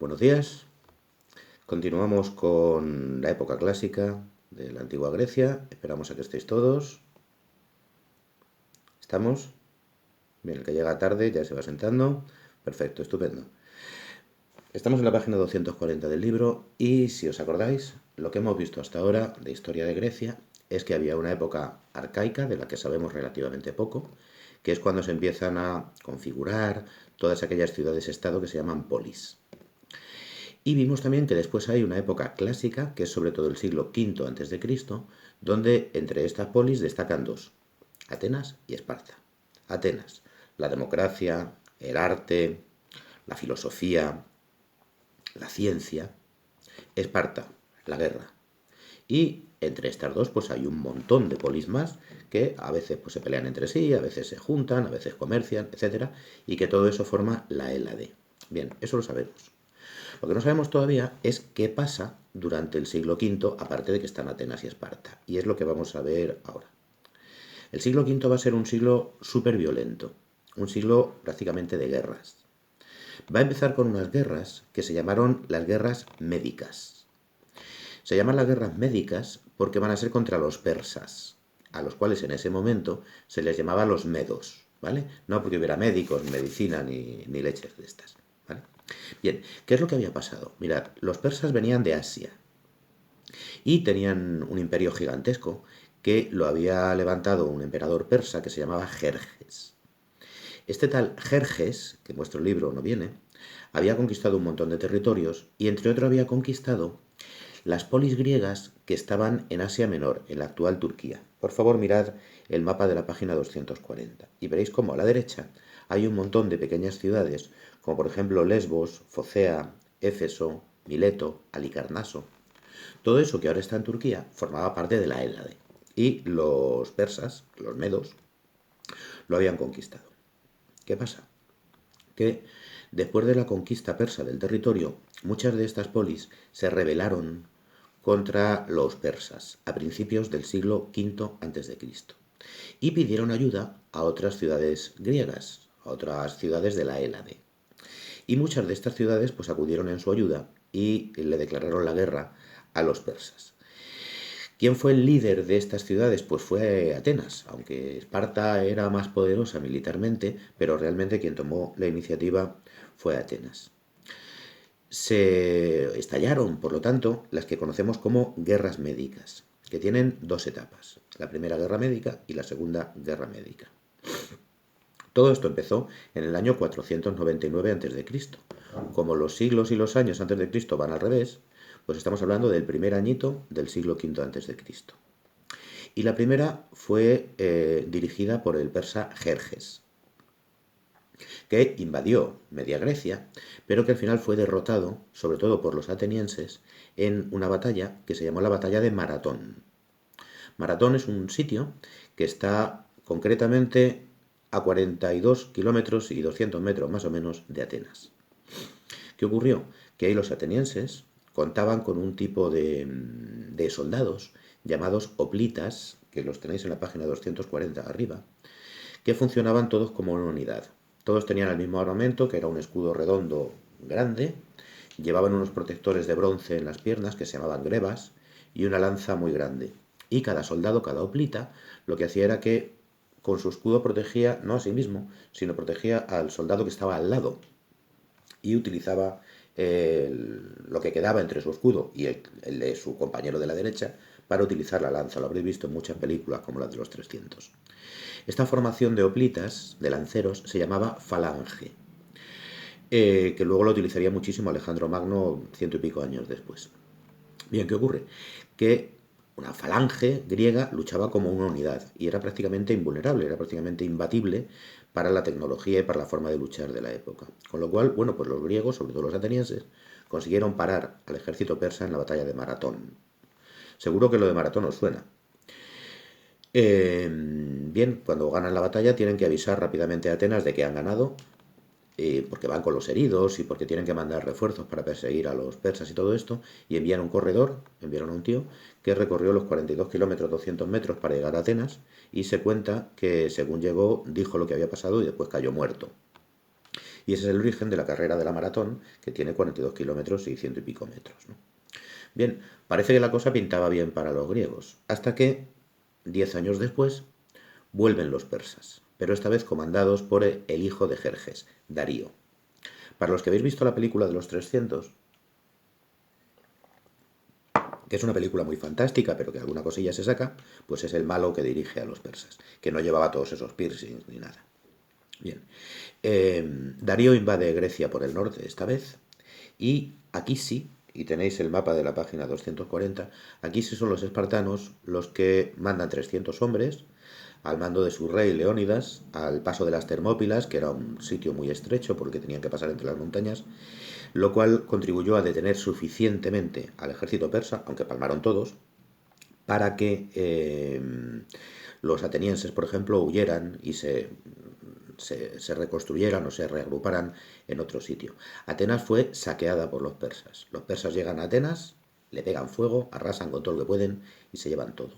Buenos días. Continuamos con la época clásica de la antigua Grecia. Esperamos a que estéis todos. ¿Estamos? Bien, el que llega tarde ya se va sentando. Perfecto, estupendo. Estamos en la página 240 del libro y si os acordáis, lo que hemos visto hasta ahora de historia de Grecia es que había una época arcaica de la que sabemos relativamente poco, que es cuando se empiezan a configurar todas aquellas ciudades-estado que se llaman polis. Y vimos también que después hay una época clásica, que es sobre todo el siglo V a.C., donde entre estas polis destacan dos, Atenas y Esparta. Atenas, la democracia, el arte, la filosofía, la ciencia. Esparta, la guerra. Y entre estas dos pues hay un montón de polis más que a veces pues, se pelean entre sí, a veces se juntan, a veces comercian, etcétera, y que todo eso forma la Hélade. Bien, eso lo sabemos. Lo que no sabemos todavía es qué pasa durante el siglo V, aparte de que están Atenas y Esparta. Y es lo que vamos a ver ahora. El siglo V va a ser un siglo súper violento, un siglo prácticamente de guerras. Va a empezar con unas guerras que se llamaron las guerras médicas. Se llaman las guerras médicas porque van a ser contra los persas, a los cuales en ese momento se les llamaba los medos, ¿vale? No porque hubiera médicos, medicina ni leches de estas, ¿vale? Bien, ¿qué es lo que había pasado? Mirad, los persas venían de Asia y tenían un imperio gigantesco que lo había levantado un emperador persa que se llamaba Jerjes. Este tal Jerjes, que en vuestro libro no viene, había conquistado un montón de territorios y entre otros había conquistado las polis griegas que estaban en Asia Menor, en la actual Turquía. Por favor, mirad el mapa de la página 240 y veréis cómo a la derecha hay un montón de pequeñas ciudades, como por ejemplo Lesbos, Focea, Éfeso, Mileto, Halicarnaso. Todo eso que ahora está en Turquía formaba parte de la Hélade y los persas, los medos, lo habían conquistado. ¿Qué pasa? Que después de la conquista persa del territorio, muchas de estas polis se rebelaron contra los persas a principios del siglo V a.C. y pidieron ayuda a otras ciudades griegas, a otras ciudades de la Hélade. Y muchas de estas ciudades pues acudieron en su ayuda y le declararon la guerra a los persas. ¿Quién fue el líder de estas ciudades? Pues fue Atenas, aunque Esparta era más poderosa militarmente, pero realmente quien tomó la iniciativa fue Atenas. Se estallaron, por lo tanto, las que conocemos como guerras médicas, que tienen dos etapas, la primera guerra médica y la segunda guerra médica. Todo esto empezó en el año 499 a.C. Como los siglos y los años antes de Cristo van al revés, pues estamos hablando del primer añito del siglo V a.C. Y la primera fue dirigida por el persa Jerjes, que invadió Media Grecia, pero que al final fue derrotado, sobre todo por los atenienses, en una batalla que se llamó la batalla de Maratón. Maratón es un sitio que está concretamente a 42 kilómetros y 200 metros más o menos de Atenas. ¿Qué ocurrió? Que ahí los atenienses contaban con un tipo de soldados llamados hoplitas, que los tenéis en la página 240 arriba, que funcionaban todos como una unidad. Todos tenían el mismo armamento, que era un escudo redondo grande, llevaban unos protectores de bronce en las piernas, que se llamaban grebas, y una lanza muy grande. Y cada soldado, cada hoplita, lo que hacía era que con su escudo protegía, no a sí mismo, sino protegía al soldado que estaba al lado. Y utilizaba lo que quedaba entre su escudo y el de su compañero de la derecha para utilizar la lanza. Lo habréis visto en muchas películas como la de los 300. Esta formación de hoplitas, de lanceros, se llamaba falange, que luego lo utilizaría muchísimo Alejandro Magno ciento y pico años después. Bien, ¿qué ocurre? Que una falange griega luchaba como una unidad y era prácticamente invulnerable, era prácticamente imbatible para la tecnología y para la forma de luchar de la época. Con lo cual, bueno, pues los griegos, sobre todo los atenienses, consiguieron parar al ejército persa en la batalla de Maratón. Seguro que lo de Maratón os suena. Bien, cuando ganan la batalla tienen que avisar rápidamente a Atenas de que han ganado, porque van con los heridos y porque tienen que mandar refuerzos para perseguir a los persas y todo esto, y envían un corredor, enviaron a un tío, que recorrió los 42 kilómetros 200 metros para llegar a Atenas, y se cuenta que según llegó dijo lo que había pasado y después cayó muerto. Y ese es el origen de la carrera de la maratón, que tiene 42 kilómetros y ciento y pico metros, ¿no? Bien, parece que la cosa pintaba bien para los griegos, hasta que, 10 años después, vuelven los persas, pero esta vez comandados por el hijo de Jerjes, Darío. Para los que habéis visto la película de los 300, que es una película muy fantástica, pero que alguna cosilla se saca, pues es el malo que dirige a los persas, que no llevaba todos esos piercings ni nada. Bien, Darío invade Grecia por el norte esta vez, y aquí sí, y tenéis el mapa de la página 240, aquí sí son los espartanos los que mandan 300 hombres al mando de su rey Leónidas al paso de las Termópilas, que era un sitio muy estrecho porque tenían que pasar entre las montañas, lo cual contribuyó a detener suficientemente al ejército persa, aunque palmaron todos, para que los atenienses, por ejemplo, huyeran y se reconstruyeran o se reagruparan en otro sitio. Atenas fue saqueada por los persas. Los persas llegan a Atenas, le pegan fuego, arrasan con todo lo que pueden y se llevan todo.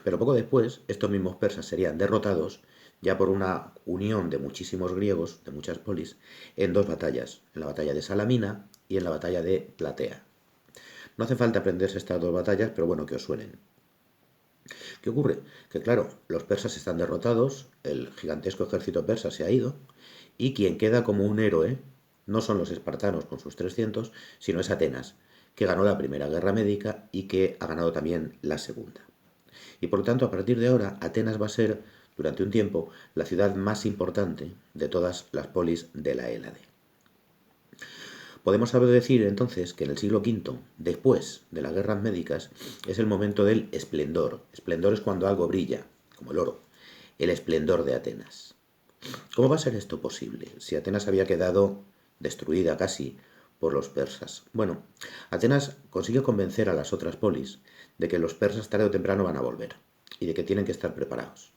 Pero poco después, estos mismos persas serían derrotados ya por una unión de muchísimos griegos, de muchas polis, en dos batallas, en la batalla de Salamina y en la batalla de Platea. No hace falta aprenderse estas dos batallas, pero bueno, que os suenen. ¿Qué ocurre? Que claro, los persas están derrotados, el gigantesco ejército persa se ha ido, y quien queda como un héroe no son los espartanos con sus 300, sino es Atenas, que ganó la primera guerra médica y que ha ganado también la segunda. Y por lo tanto, a partir de ahora, Atenas va a ser, durante un tiempo, la ciudad más importante de todas las polis de la Hélade. Podemos decir entonces que en el siglo V, después de las guerras médicas, es el momento del esplendor. Esplendor es cuando algo brilla, como el oro. El esplendor de Atenas. ¿Cómo va a ser esto posible si Atenas había quedado destruida casi por los persas? Bueno, Atenas consigue convencer a las otras polis de que los persas tarde o temprano van a volver y de que tienen que estar preparados.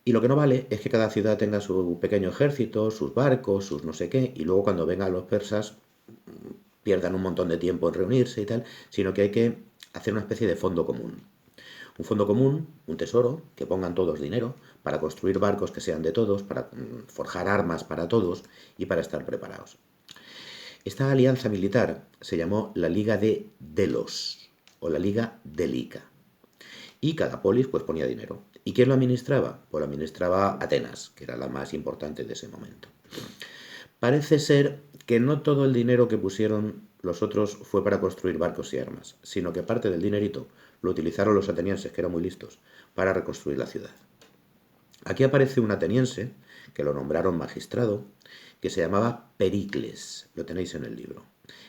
Y lo que no vale es que cada ciudad tenga su pequeño ejército, sus barcos, sus no sé qué, y luego cuando vengan los persas pierdan un montón de tiempo en reunirse y tal, sino que hay que hacer una especie de fondo común. Un fondo común, un tesoro, que pongan todos dinero para construir barcos que sean de todos, para forjar armas para todos y para estar preparados. Esta alianza militar se llamó la Liga de Delos o la Liga Délica. Y cada polis pues ponía dinero. ¿Y quién lo administraba? Pues lo administraba Atenas, que era la más importante de ese momento. Parece ser que no todo el dinero que pusieron los otros fue para construir barcos y armas, sino que parte del dinerito lo utilizaron los atenienses, que eran muy listos, para reconstruir la ciudad. Aquí aparece un ateniense, que lo nombraron magistrado, que se llamaba Pericles, lo tenéis en el libro.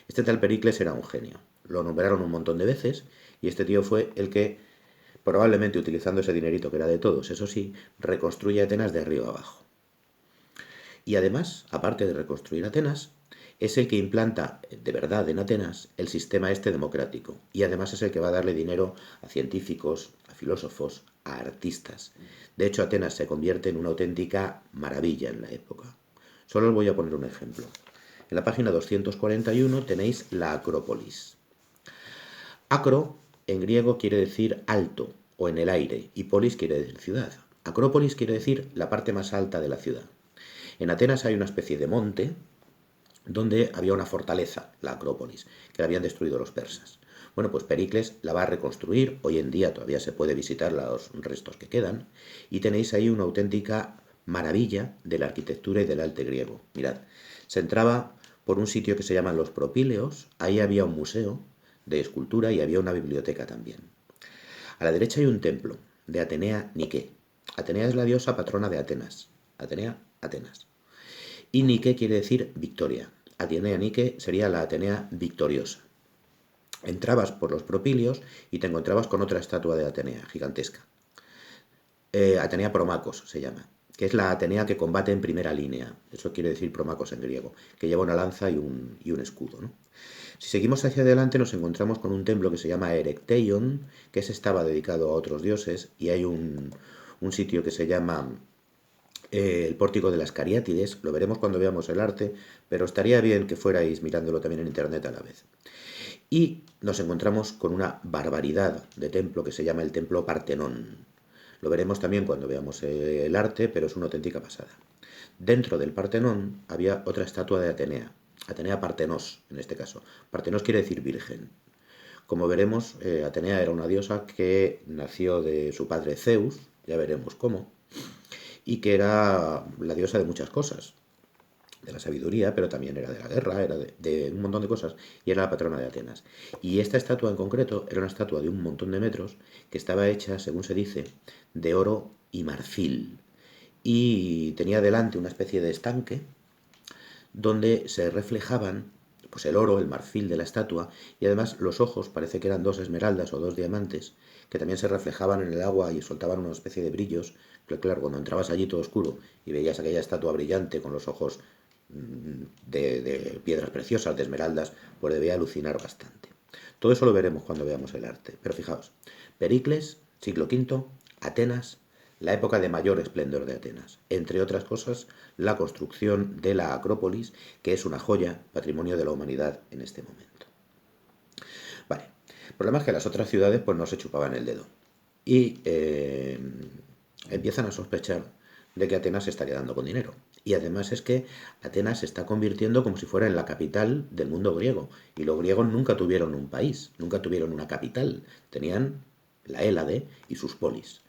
Este tal Pericles era un genio, lo nombraron un montón de veces, y este tío fue el que, probablemente utilizando ese dinerito que era de todos, eso sí, reconstruye Atenas de arriba abajo. Y además, aparte de reconstruir Atenas, es el que implanta de verdad en Atenas el sistema este democrático. Y además es el que va a darle dinero a científicos, a filósofos, a artistas. De hecho, Atenas se convierte en una auténtica maravilla en la época. Solo os voy a poner un ejemplo. En la página 241 tenéis la Acrópolis. Acro en griego quiere decir alto o en el aire y polis quiere decir ciudad. Acrópolis quiere decir la parte más alta de la ciudad. En Atenas hay una especie de monte donde había una fortaleza, la Acrópolis, que la habían destruido los persas. Bueno, pues Pericles la va a reconstruir, hoy en día todavía se puede visitar los restos que quedan, y tenéis ahí una auténtica maravilla de la arquitectura y del arte griego. Mirad, se entraba por un sitio que se llaman los Propíleos, ahí había un museo de escultura y había una biblioteca también. A la derecha hay un templo de Atenea Nike. Atenea es la diosa patrona de Atenas. Atenea, Atenas. Y Nike quiere decir victoria. Atenea Nike sería la Atenea victoriosa. Entrabas por los Propíleos y te encontrabas con otra estatua de Atenea, gigantesca. Atenea Promacos se llama, que es la Atenea que combate en primera línea. Eso quiere decir Promacos en griego, que lleva una lanza y un escudo, ¿no? Si seguimos hacia adelante nos encontramos con un templo que se llama Erecteion, que estaba dedicado a otros dioses, y hay un sitio que se llama el pórtico de las Cariátides. Lo veremos cuando veamos el arte, pero estaría bien que fuerais mirándolo también en internet a la vez. Y nos encontramos con una barbaridad de templo que se llama el templo Partenón. Lo veremos también cuando veamos el arte, pero es una auténtica pasada. Dentro del Partenón había otra estatua de Atenea, Atenea Partenos en este caso. Partenos quiere decir virgen. Como veremos, Atenea era una diosa que nació de su padre Zeus, ya veremos cómo, y que era la diosa de muchas cosas, de la sabiduría, pero también era de la guerra, era de un montón de cosas, y era la patrona de Atenas. Y esta estatua en concreto era una estatua de un montón de metros que estaba hecha, según se dice, de oro y marfil. Y tenía delante una especie de estanque donde se reflejaban pues el oro, el marfil de la estatua, y además los ojos parece que eran dos esmeraldas o dos diamantes, que también se reflejaban en el agua y soltaban una especie de brillos, que claro, cuando entrabas allí todo oscuro y veías aquella estatua brillante con los ojos de piedras preciosas, de esmeraldas, pues debía alucinar bastante. Todo eso lo veremos cuando veamos el arte. Pero fijaos, Pericles, siglo V, Atenas, la época de mayor esplendor de Atenas. Entre otras cosas, la construcción de la Acrópolis, que es una joya, patrimonio de la humanidad en este momento. Vale, el problema es que las otras ciudades pues no se chupaban el dedo. Y empiezan a sospechar de que Atenas se está quedando con dinero. Y además es que Atenas se está convirtiendo como si fuera en la capital del mundo griego. Y los griegos nunca tuvieron un país, nunca tuvieron una capital. Tenían la Hélade y sus polis.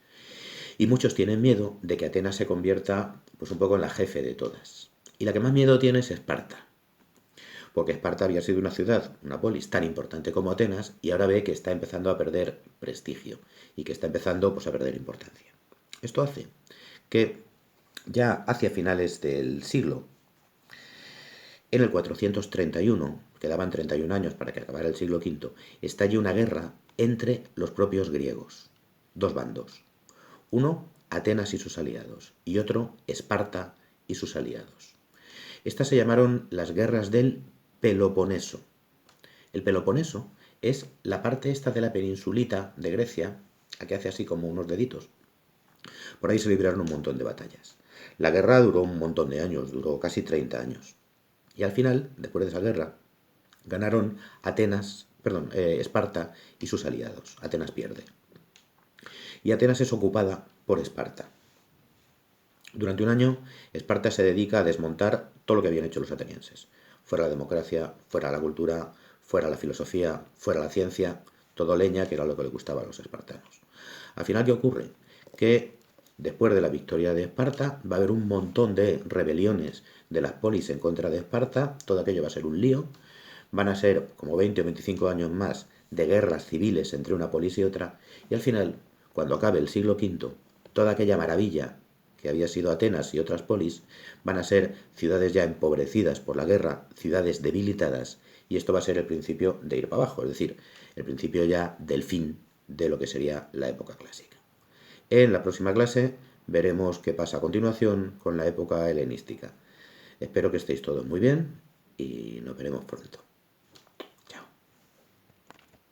Y muchos tienen miedo de que Atenas se convierta pues un poco en la jefe de todas. Y la que más miedo tiene es Esparta. Porque Esparta había sido una ciudad, una polis tan importante como Atenas, y ahora ve que está empezando a perder prestigio y que está empezando pues, a perder importancia. Esto hace que ya hacia finales del siglo, en el 431, quedaban 31 años para que acabara el siglo V, estalle una guerra entre los propios griegos. Dos bandos. Uno, Atenas y sus aliados, y otro, Esparta y sus aliados. Estas se llamaron las guerras del Peloponeso. El Peloponeso es la parte esta de la peninsulita de Grecia, a que hace así como unos deditos. Por ahí se libraron un montón de batallas. La guerra duró un montón de años, duró casi 30 años. Y al final, después de esa guerra, ganaron Esparta y sus aliados. Atenas pierde. Y Atenas es ocupada por Esparta. Durante un año, Esparta se dedica a desmontar todo lo que habían hecho los atenienses. Fuera la democracia, fuera la cultura, fuera la filosofía, fuera la ciencia, todo leña, que era lo que le gustaba a los espartanos. Al final, ¿qué ocurre? Que después de la victoria de Esparta va a haber un montón de rebeliones de las polis en contra de Esparta, todo aquello va a ser un lío, van a ser como 20 o 25 años más de guerras civiles entre una polis y otra, y al final, cuando acabe el siglo V, toda aquella maravilla que había sido Atenas y otras polis, van a ser ciudades ya empobrecidas por la guerra, ciudades debilitadas, y esto va a ser el principio de ir para abajo, es decir, el principio ya del fin de lo que sería la época clásica. En la próxima clase veremos qué pasa a continuación con la época helenística. Espero que estéis todos muy bien y nos veremos pronto.